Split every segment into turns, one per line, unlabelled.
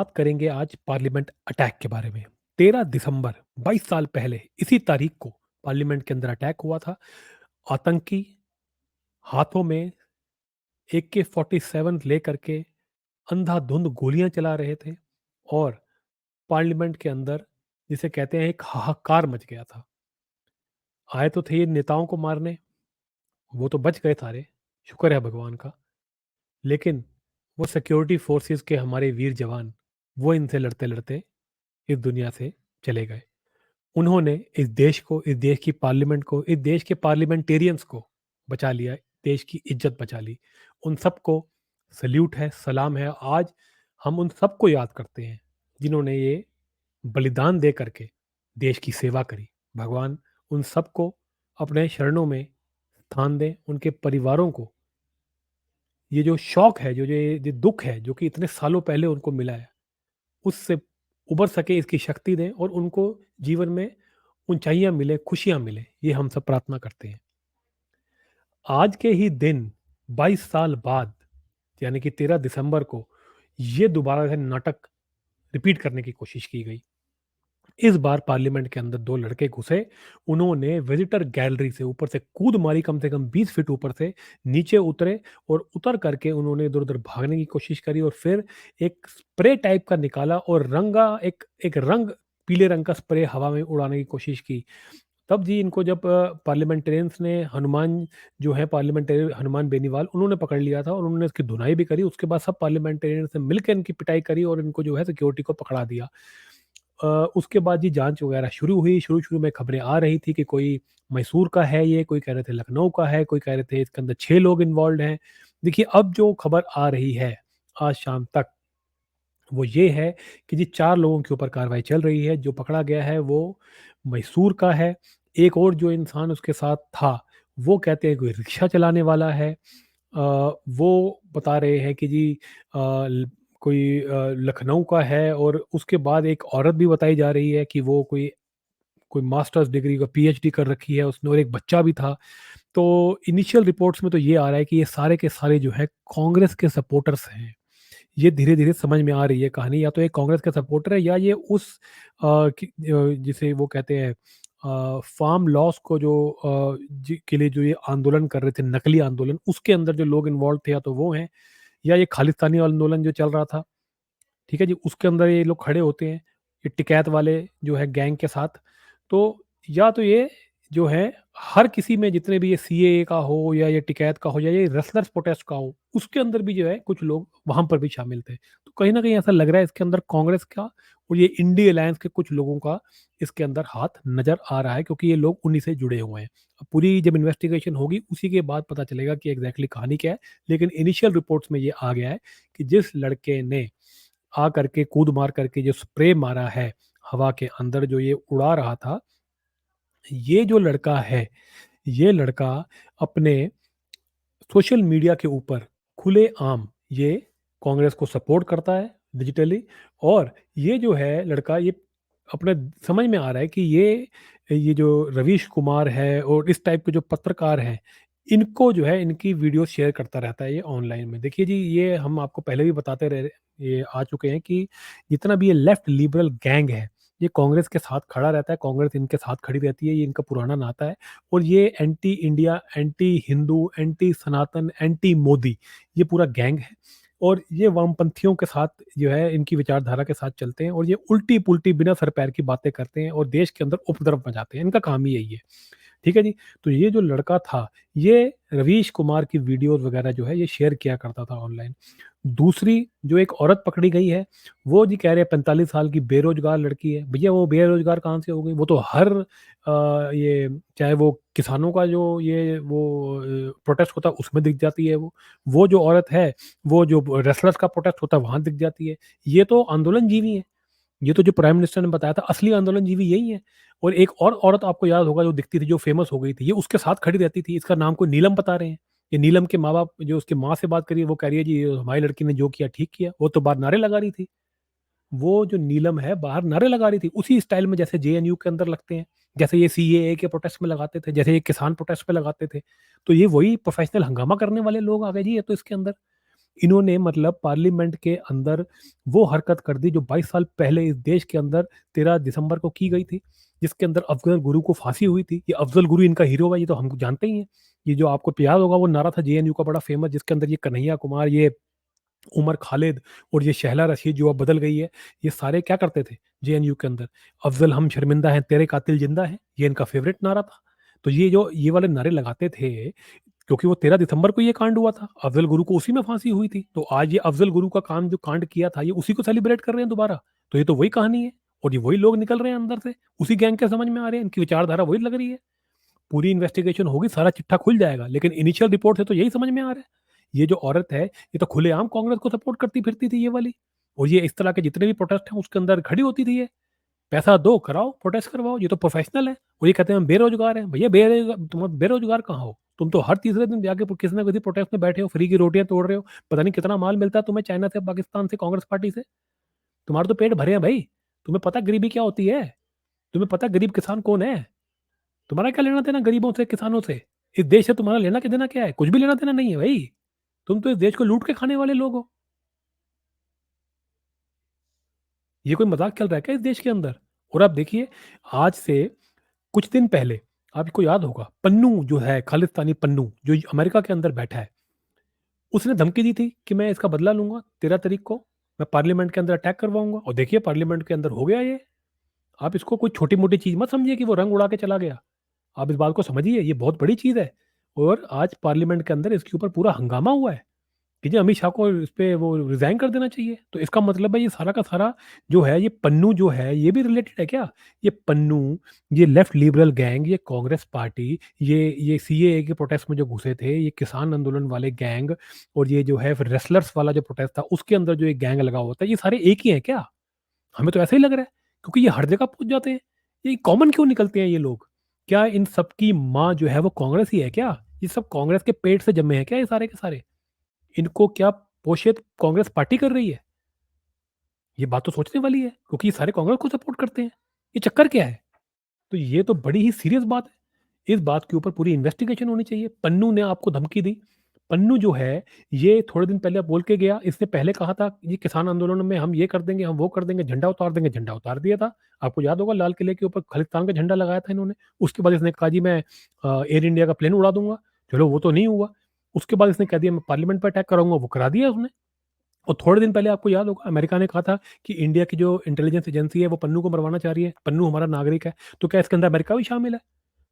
बात करेंगे आज पार्लियामेंट अटैक के बारे में। 13 दिसंबर 22 साल पहले इसी तारीख को पार्लियामेंट के अंदर अटैक हुआ था। आतंकी हाथों में AK-47 लेकर के अंधाधुंध गोलियां चला रहे थे और पार्लियामेंट के अंदर जिसे कहते हैं एक हाहाकार मच गया था। आए तो थे ये नेताओं को मारने, वो तो बच गए सारे, शुक्र है भगवान का। लेकिन वो सिक्योरिटी फोर्सेस के हमारे वीर जवान, वो इनसे लड़ते लड़ते इस दुनिया से चले गए। उन्होंने इस देश को, इस देश की पार्लियामेंट को, इस देश के पार्लियामेंटेरियंस को बचा लिया, देश की इज्जत बचा ली। उन सबको सल्यूट है, सलाम है। आज हम उन सबको याद करते हैं जिन्होंने ये बलिदान दे करके देश की सेवा करी। भगवान उन सबको अपने शरणों में स्थान दें। उनके परिवारों को ये जो शौक है, जो दुख है, जो कि इतने सालों पहले उनको मिला है, उससे उबर सके, इसकी शक्ति दें और उनको जीवन में ऊंचाइयां मिले, खुशियां मिले, ये हम सब प्रार्थना करते हैं। आज के ही दिन 22 साल बाद यानी कि 13 दिसंबर को ये दोबारा से नाटक रिपीट करने की कोशिश की गई। इस बार पार्लियामेंट के अंदर दो लड़के घुसे। उन्होंने विजिटर गैलरी से ऊपर से कूद मारी, कम से कम 20 फीट ऊपर से नीचे उतरे और उतर करके उन्होंने इधर उधर भागने की कोशिश करी और फिर एक स्प्रे टाइप का निकाला और रंगा एक एक रंग पीले रंग का स्प्रे हवा में उड़ाने की कोशिश की। तब जी इनको जब पार्लियामेंटेरियंस ने हनुमान जो है पार्लियामेंटेरियन हनुमान बेनीवाल, उन्होंने पकड़ लिया था और उन्होंने इसकी धुनाई भी करी। उसके बाद सब पार्लियामेंटेरियंस ने मिलकर इनकी पिटाई करी और इनको जो है सिक्योरिटी को पकड़ा दिया। उसके बाद जी जांच वगैरह शुरू हुई। शुरू-शुरू में खबरें आ रही थी कि कोई मैसूर का है ये, कोई कह रहे थे लखनऊ का है, कोई कह रहे थे इसके अंदर 6 लोग इन्वॉल्वड हैं। देखिए अब जो खबर आ रही है आज शाम तक, वो ये है कि जी 4 लोगों के ऊपर कार्रवाई चल रही है। जो पकड़ा गया है वो मैसूर का है। एक और जो इंसान उसके साथ था, वो कहते हैं कोई रिक्शा चलाने वाला है। वो बता रहे हैं कि जी अ, ल कोई लखनऊ का है और उसके बाद एक औरत भी बताई जा रही है कि वो कोई कोई मास्टर्स डिग्री का पीएचडी कर रखी है उसने और एक बच्चा भी था। तो इनिशियल रिपोर्ट्स में तो ये आ रहा है कि ये सारे के सारे जो है कांग्रेस के सपोर्टर्स हैं। ये धीरे-धीरे समझ में आ रही है कहानी, या तो ये कांग्रेस का सपोर्टर है या ये उस जिसे वो कहते हैं फार्म लॉस को जो के लिए जो ये आंदोलन कर रहे थे, नकली आंदोलन, उसके अंदर जो लोग इन्वॉल्व थे या तो वो हैं या ये खालिस्तानी आंदोलन जो चल रहा था, ठीक है जी, उसके अंदर ये लोग खड़े होते हैं, ये टिकैत वाले जो है गैंग के साथ। तो या तो ये जो है हर किसी में जितने भी ये सीएए का हो या ये टिकैत का हो या ये रेसलर्स प्रोटेस्ट का हो, उसके अंदर भी जो है कुछ लोग वहाँ पर भी शामिल थे। तो कहीं न कहीं ऐसा लग रहा है इसके अंदर कांग्रेस का और ये इंडी अलायंस के कुछ लोगों का इसके अंदर हाथ नज़र आ रहा है, क्योंकि ये लोग उन्हीं से जुड़े हुए हैं। अब पूरी जब इन्वेस्टिगेशन होगी उसी के बाद पता चलेगा कि एग्ज़ैक्टली कहानी क्या है। लेकिन इनिशियल रिपोर्ट्स में ये आ गया है कि जिस लड़के ने आ करके कूद मार करके जो स्प्रे मारा है हवा के अंदर, जो ये उड़ा रहा था, ये जो लड़का है, ये लड़का अपने सोशल मीडिया के ऊपर खुलेआम ये कांग्रेस को सपोर्ट करता है डिजिटली। और ये जो है लड़का, ये अपने समझ में आ रहा है कि ये जो रवीश कुमार है और इस टाइप के जो पत्रकार हैं, इनको जो है इनकी वीडियो शेयर करता रहता है ये ऑनलाइन में। देखिए जी, ये हम आपको पहले भी बताते रहे, ये आ चुके हैं कि जितना भी ये लेफ्ट लिबरल गैंग है, ये कांग्रेस के साथ खड़ा रहता है, कांग्रेस इनके साथ खड़ी रहती है, ये इनका पुराना नाता है। और ये anti India, anti Hindu, anti Sanatan, anti Modi, ये पूरा गैंग है। और ये वामपंथियों के साथ जो है इनकी विचारधारा के साथ चलते हैं और ये उल्टी-पुल्टी बिना सर पैर की बातें करते हैं और देश के अंदर उपद्रव मचाते हैं। इनका काम ही यही है। ठीक है जी? तो ये जो लड़का था, ये रवीश कुमार की वीडियोज़ वगैरह जो है ये शेयर किया करता था ऑनलाइन। दूसरी जो एक औरत पकड़ी गई है, वो जी कह रहे हैं 45 साल की बेरोज़गार लड़की है। भैया वो बेरोज़गार कहाँ से हो गई? वो तो हर ये चाहे वो किसानों का जो ये वो प्रोटेस्ट होता है उसमें दिख जाती है वो। वो जो औरत है, वो जो रेसलर्स का प्रोटेस्ट होता है वहाँ दिख जाती है। ये तो आंदोलनजीवी हैं। ये तो जो प्राइम मिनिस्टर ने बताया था असली आंदोलनजीवी यही है। और एक और औरत आपको याद होगा जो दिखती थी, जो फेमस हो गई थी, ये उसके साथ खड़ी रहती थी। इसका नाम कोई नीलम बता रहे हैं। ये नीलम के माँ-बाप जो उसकी माँ से बात करी है, वो कह रही है जी हमारी लड़की ने जो किया ठीक किया। वो तो बाहर नारे लगा रही थी। वो जो नीलम है बाहर नारे लगा रही थी, उसी स्टाइल में जैसे जेएनयू के अंदर लगते हैं। जैसे ये सीएए के प्रोटेस्ट में लगाते थे, जैसे ये किसान प्रोटेस्ट में लगाते थे। तो ये वही प्रोफेशनल हंगामा करने वाले लोग आ गए जी ये तो इसके अंदर। इन्होंने मतलब पार्लियामेंट के अंदर वो हरकत कर दी जो 22 साल पहले इस देश के अंदर 13 दिसंबर को की गई थी, जिसके अंदर अफजल गुरु को फांसी हुई थी। ये अफजल गुरु इनका हीरो है, ये तो हम जानते ही हैं। ये जो आपको याद होगा वो नारा था जेएनयू का बड़ा फेमस, जिसके अंदर ये कन्हैया कुमार, ये उमर खालिद और ये शहला रशीद जो अब बदल गई है, ये सारे क्या करते थे जेएनयू के अंदर? अफजल हम शर्मिंदा हैं, तेरे कातिल जिंदा है, ये इनका फेवरेट नारा था। तो ये जो ये वाले नारे लगाते थे, क्योंकि वो 13 दिसंबर को ये कांड हुआ था, अफजल गुरु को उसी में फांसी हुई थी, तो आज ये अफजल गुरु का काम जो कांड किया था, ये उसी को सेलिब्रेट कर रहे हैं दोबारा। तो ये तो वही कहानी है, और ये वही लोग निकल रहे हैं अंदर से, उसी गैंग के समझ में आ रहे हैं, इनकी विचारधारा वही लग रही है। पूरी इन्वेस्टिगेशन होगी, सारा चिट्ठा खुल जाएगा, लेकिन इनिशियल रिपोर्ट से तो यही समझ में आ रहा है। ये जो औरत है, ये तो खुलेआम कांग्रेस को सपोर्ट करती फिरती थी ये वाली, और ये इस तरह के जितने भी प्रोटेस्ट हैं उसके अंदर खड़ी होती थी ये। पैसा दो, कराओ, प्रोटेस्ट करवाओ, ये तो प्रोफेशनल है। और ये कहते हैं हम बेरोजगार हैं। भैया बेरोजगार, तुम बेरोजगार कहाँ हो? तुम तो हर तीसरे दिन जाके किसी ना किसी प्रोटेस्ट में बैठे हो, फ्री की रोटियां तोड़ रहे हो। पता नहीं कितना माल मिलता है तुम्हें चाइना से, पाकिस्तान से, कांग्रेस पार्टी से। तुम्हारे तो पेट भरे हैं भाई। तुम्हें पता गरीबी क्या होती है? तुम्हें पता गरीब किसान कौन है? तुम्हारा क्या लेना देना गरीबों से, किसानों से? इस देश से तुम्हारा लेना के देना क्या है? कुछ भी लेना देना नहीं है भाई। तुम तो इस देश को लूट के खाने वाले लोग हो। ये कोई मजाक चल रहा है क्या इस देश के अंदर? और आप देखिए, आज से कुछ दिन पहले, आपको याद होगा, पन्नू जो है, खालिस्तानी पन्नू जो अमेरिका के अंदर बैठा है, उसने धमकी दी थी कि मैं इसका बदला लूंगा 13 तारीख को, मैं पार्लियामेंट के अंदर अटैक करवाऊंगा। और देखिए पार्लियामेंट के अंदर हो गया ये। आप इसको कोई छोटी मोटी चीज मत समझिए कि वो रंग उड़ा के चला गया। आप इस बात को समझिए, ये बहुत बड़ी चीज है। और आज पार्लियामेंट के अंदर इसके ऊपर पूरा हंगामा हुआ है कि जी अमित शाह को इस पे वो रिजाइन कर देना चाहिए। तो इसका मतलब है ये सारा का सारा जो है, ये पन्नू जो है, ये भी रिलेटेड है क्या? ये पन्नू, ये लेफ्ट लिबरल गैंग, ये कांग्रेस पार्टी, ये सीएए के प्रोटेस्ट में जो घुसे थे, ये किसान आंदोलन वाले गैंग, और ये जो है रेसलर्स वाला जो प्रोटेस्ट था उसके अंदर जो एक गैंग लगा होता है, ये सारे एक ही है क्या? हमें तो ऐसा ही लग रहा है, क्योंकि ये हर जगह पहुंच जाते हैं। ये कॉमन क्यों निकलते हैं ये लोग? क्या इन सब की माँ जो है वो कांग्रेस ही है क्या? ये सब कांग्रेस के पेट से जन्मे हैं क्या ये सारे के सारे? इनको क्या पोषित कांग्रेस पार्टी कर रही है? ये बात तो सोचने वाली है, क्योंकि ये सारे कांग्रेस को सपोर्ट करते हैं। ये चक्कर क्या है? तो ये तो बड़ी ही सीरियस बात है। इस बात के ऊपर पूरी इन्वेस्टिगेशन होनी चाहिए। पन्नू ने आपको धमकी दी। पन्नू जो है, ये थोड़े दिन पहले बोल के गया, इसने पहले कहा था ये किसान आंदोलन में हम ये कर देंगे, हम वो कर देंगे, झंडा उतार देंगे, झंडा उतार दिया था। आपको याद होगा, लाल किले के ऊपर खालिस्तान का झंडा लगाया था इन्होंने। उसके बाद इसने कहा जी मैं एयर इंडिया का प्लेन उड़ा दूंगा। चलो वो तो नहीं हुआ। उसके बाद इसने कह दिया मैं पार्लियामेंट पर अटैक करूंगा, वो करा दिया उसने। और थोड़े दिन पहले आपको याद होगा, अमेरिका ने कहा था कि इंडिया की जो इंटेलिजेंस एजेंसी है वो पन्नू को मरवाना चाह रही है, पन्नू हमारा नागरिक है। तो क्या इसके अंदर अमेरिका भी शामिल है?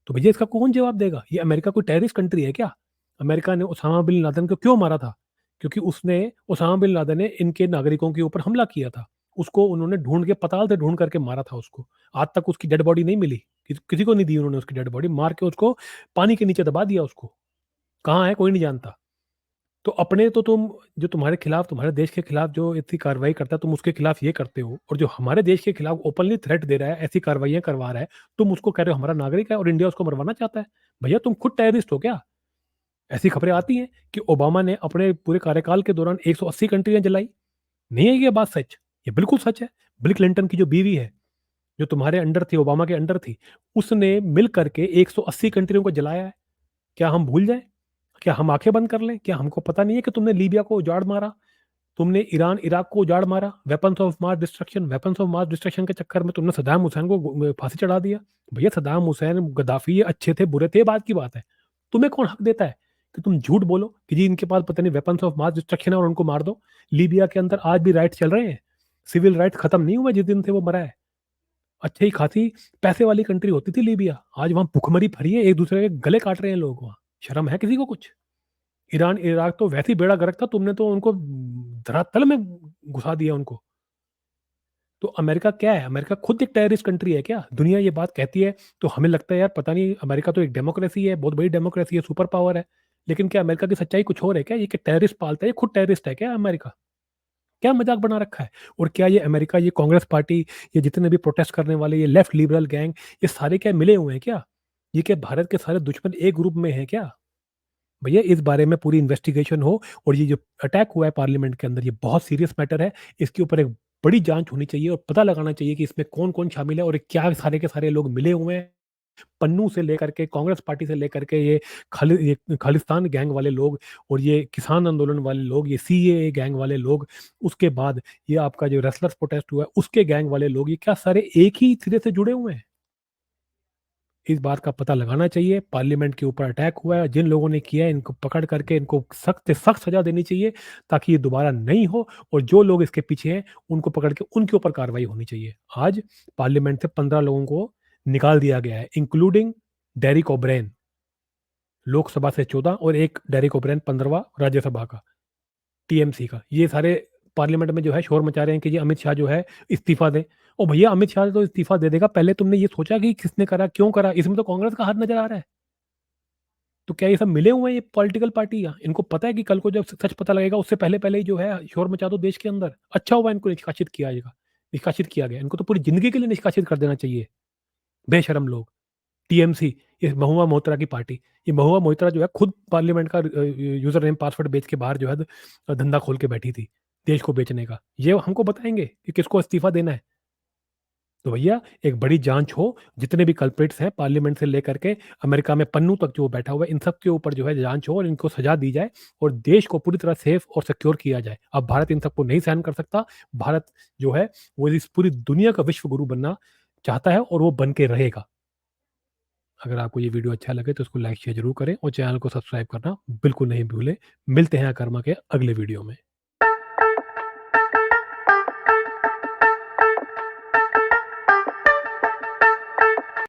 तो भैया इसका कौन जवाब देगा? ये अमेरिका कोई टेररिस्ट कंट्री है क्या? अमेरिका ने उसामा बिन लादेन को क्यों मारा था? क्योंकि उसने, उसामा बिन लादेन ने इनके नागरिकों के ऊपर हमला किया था। उसको उन्होंने ढूंढ के, पताल से ढूंढ करके मारा था उसको। आज तक उसकी डेड बॉडी नहीं मिली। किसी को नहीं दी उन्होंने उसकी डेड बॉडी, मार के उसको पानी के नीचे दबा दिया उसको। कहाँ है कोई नहीं जानता। तो अपने तो तुम, जो तुम्हारे खिलाफ, तुम्हारे देश के खिलाफ जो इतनी कार्रवाई करता है, तुम उसके खिलाफ ये करते हो, और जो हमारे देश के खिलाफ ओपनली थ्रेट दे रहा है, ऐसी कार्रवाइयां करवा रहा है, तुम उसको कह रहे हो हमारा नागरिक है और इंडिया उसको मरवाना चाहता है। भैया तुम खुद टेररिस्ट हो क्या? ऐसी खबरें आती हैं कि ओबामा ने अपने पूरे कार्यकाल के दौरान 180 कंट्रियां जलाई। नहीं है ये बात सच? ये बिल्कुल सच है। बिल क्लिंटन की जो बीवी है, जो तुम्हारे अंडर थी, ओबामा के अंडर थी, उसने मिल करके 180 कंट्रियों को जलाया है। क्या हम भूल जाएं? क्या हम आंखें बंद कर लें? क्या हमको पता नहीं है कि तुमने लीबिया को उजाड़ मारा? तुमने ईरान इराक को उजाड़ मारा। वेपन्स ऑफ मास डिस्ट्रक्शन के चक्कर में तुमने सद्दाम हुसैन को फांसी चढ़ा दिया। भैया सद्दाम हुसैन, गद्दाफी, ये अच्छे थे बुरे थे, बात की बात है। तुम्हें कौन हक देता है कि तुम झूठ बोलो कि जी इनके पास पता नहीं वेपन्स ऑफ मास डिस्ट्रक्शन है और उनको मार दो? लीबिया के अंदर आज भी राइट चल रहे हैं। सिविल राइट खत्म नहीं हुआ जिस दिन से वो मरा है। अच्छी खासी पैसे वाली कंट्री होती थी लीबिया, आज वहां भुखमरी फरी है, एक दूसरे के गले काट रहे हैं लोग वहां। शर्म है किसी को कुछ? ईरान इराक तो वैसे ही बेड़ा गर्क था, तुमने तो उनको धरातल में घुसा दिया उनको। तो अमेरिका क्या है? अमेरिका खुद एक टेररिस्ट कंट्री है क्या? दुनिया ये बात कहती है, तो हमें लगता है यार पता नहीं, अमेरिका तो एक डेमोक्रेसी है, बहुत बड़ी डेमोक्रेसी है, सुपर पावर है। लेकिन क्या अमेरिका की सच्चाई कुछ और है क्या? ये कि टेररिस्ट पालता है, ये खुद टेररिस्ट है क्या अमेरिका? क्या मजाक बना रखा है? और क्या ये अमेरिका, ये कांग्रेस पार्टी, ये जितने भी प्रोटेस्ट करने वाले, ये लेफ्ट लिबरल गैंग, ये सारे क्या मिले हुए हैं क्या? ये क्या भारत के सारे दुश्मन एक ग्रुप में है क्या? भैया इस बारे में पूरी इन्वेस्टिगेशन हो। और ये जो अटैक हुआ है पार्लियामेंट के अंदर, ये बहुत सीरियस मैटर है। इसके ऊपर एक बड़ी जांच होनी चाहिए और पता लगाना चाहिए कि इसमें कौन कौन शामिल है और क्या सारे के सारे लोग मिले हुए हैं। पन्नू से लेकर के कांग्रेस पार्टी से लेकर के ये खालिस्तान गैंग वाले लोग और ये किसान आंदोलन वाले लोग, ये सीएए गैंग वाले लोग, उसके बाद ये आपका जो रेसलर्स प्रोटेस्ट हुआ है, उसके गैंग वाले लोग, ये क्या सारे एक ही सिरे से जुड़े हुए हैं? इस बात का पता लगाना चाहिए। पार्लियामेंट के ऊपर अटैक हुआ है, जिन लोगों ने किया है इनको पकड़ करके इनको सख्त से सख्त सज़ा देनी चाहिए ताकि ये दोबारा नहीं हो और जो लोग इसके पीछे हैं उनको पकड़ के उनके ऊपर कार्रवाई होनी चाहिए। आज पार्लियामेंट से 15 लोगों को निकाल दिया गया है इंक्लूडिंग डेरेक ओब्रेन, लोकसभा से 14 और एक डेरेक ओब्रेन 15वां राज्यसभा का, टीएमसी का। ये सारे पार्लियामेंट में जो है शोर मचा रहे हैं कि जी अमित शाह जो है इस्तीफ़ा दें। ओ भैया, अमित शाह तो इस्तीफ़ा दे देगा, पहले तुमने ये सोचा कि किसने करा, क्यों करा? इसमें तो कांग्रेस का हाथ नज़र आ रहा है। तो क्या ये सब मिले हुए हैं ये पॉलिटिकल पार्टियाँ? इनको पता है कि कल को जब सच पता लगेगा उससे पहले-पहले ही जो है शोर मचा दो देश के अंदर। अच्छा हुआ इनको निष्कासित किया गया। इनको तो पूरी ज़िंदगी के लिए निष्कासित कर देना चाहिए, बेशर्म लोग। टीएमसी, ये महुआ मोइत्रा की पार्टी। ये महुआ मोइत्रा जो है खुद पार्लियामेंट का यूज़र नेम पासवर्ड बेच के बाहर जो है धंधा खोल के बैठी थी, देश को बेचने का। ये हमको बताएँगे कि किसको इस्तीफ़ा देना है। तो भैया एक बड़ी जाँच हो, जितने भी कल्प्रिट्स हैं पार्लियामेंट से लेकर के अमेरिका में पन्नू तक जो बैठा हुआ है, इन सब के ऊपर जो है जाँच हो और इनको सज़ा दी जाए और देश को पूरी तरह सेफ और सिक्योर किया जाए। अब भारत इन सबको नहीं सहन कर सकता। भारत जो है वो इस पूरी दुनिया का विश्व गुरु बनना चाहता है और वो बन के रहेगा। अगर आपको ये वीडियो अच्छा लगे तो उसको लाइक शेयर ज़रूर करें और चैनल को सब्सक्राइब करना बिल्कुल नहीं भूलें। मिलते हैं अकर्मा के अगले वीडियो में।